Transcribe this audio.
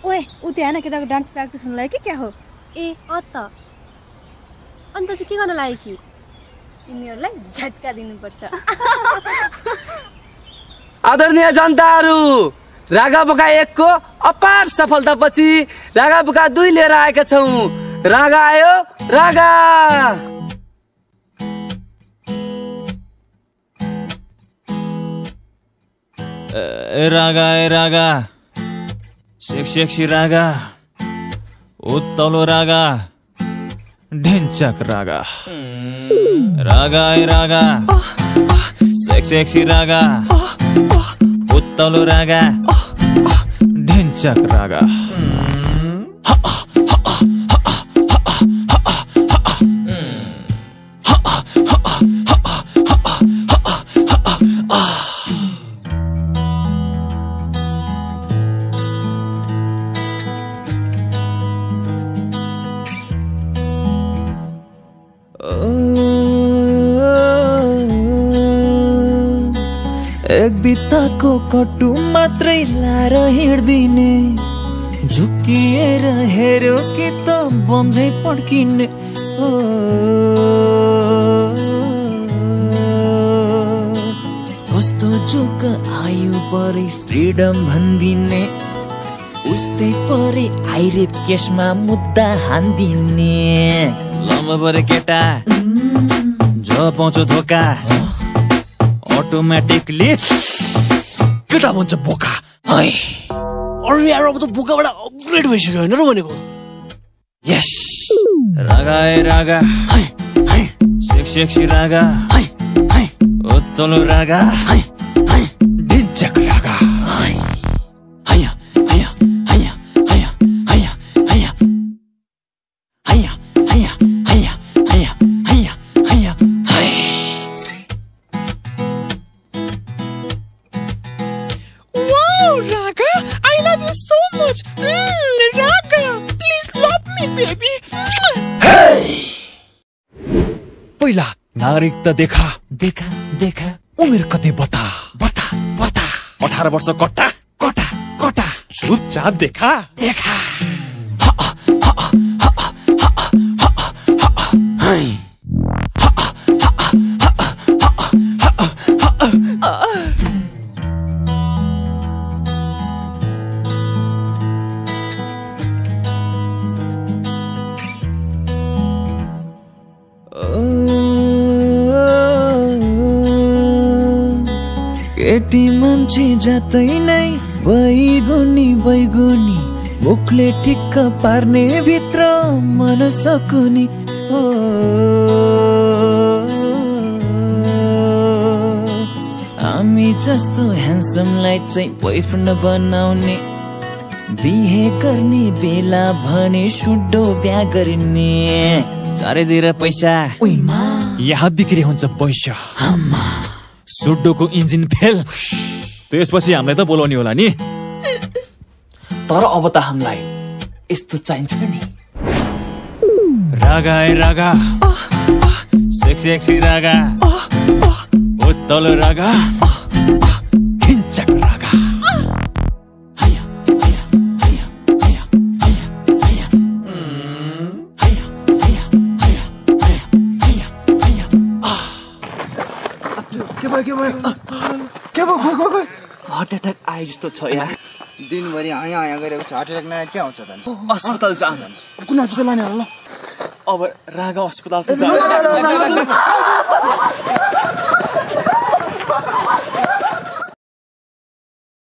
ओए उ त्यहाँ हैन केटाको डान्स प्र्याक्टिस हुनलाई कि क्या हो? ए अत अन्त चाहिँ के गर्न लाग्यो कि तिमीहरुलाई झट्का दिनुपर्छ। आदरणीय जनताहरू, रागा बोका 1 को अपार सफलतापछि रागा बोका 2 लिएर आएका छौं। रागा आयो, रागा। रागा सेक्सी रागा, उत्तलो रागा, ढिंचक रागा। रागा सेक्सी रागा, उत्तलो रागा, ढिंचक रागा। एक बित्ताको कटु मात्रै लाएर हिँड्दिने, झुकिएर हेर्यो कि त बमझै पड्किने। कस्तो जोक आयो परे फ्रिडम भन्दिने, उस्तै परे आइरेप केसमा मुद्दा हान्दिने। लम्बा परे केटा जो पाउँछ धोका, अटोमेटिकली केटा भन्छ बोका। अरे यार अब त बोकाबाट अपग्रेड भइसक्यो हैन र भनेको। यस रागा सेक्सी रागा, उत्तलो रागा, ढिंचक रागा। पहिला नागरिकता देखा देखा देखा, उमेर कति बता बता बता, 18 वर्ष कट्टा कटा कटा, चुपचाप देखा देखा। केटी मान्छे जतै नै बैगुनी, मुखले ठिक्क पार्ने भित्र मन सकुनी। हामी जस्तो ह्यान्डसमलाई चाहिँ बोयफ्रेन्ड बनाउने, बिहे गर्ने बेला भने सुड्डो बिहा गर्ने। चारैतिर पैसा, यहाँ बिक्री हुन्छ पैसा। सुड्डोको इन्जिन फेल, त्यसपछि हामीलाई त बोलाउने होला नि। तर अब त हामीलाई यस्तो चाहिन्छ नि। रागा सेक्सी रागा, उत्तलो रागा, ढिंचक रागा। के भयो? हार्ट एट्याक आए जस्तो छ यार। दिनभरि आया गरेको छ, हार्ट एट्याक नआए के आउँछ त? अस्पताल जान। कुन अस्पताल लाने होला? अब रागा अस्पताल त जान।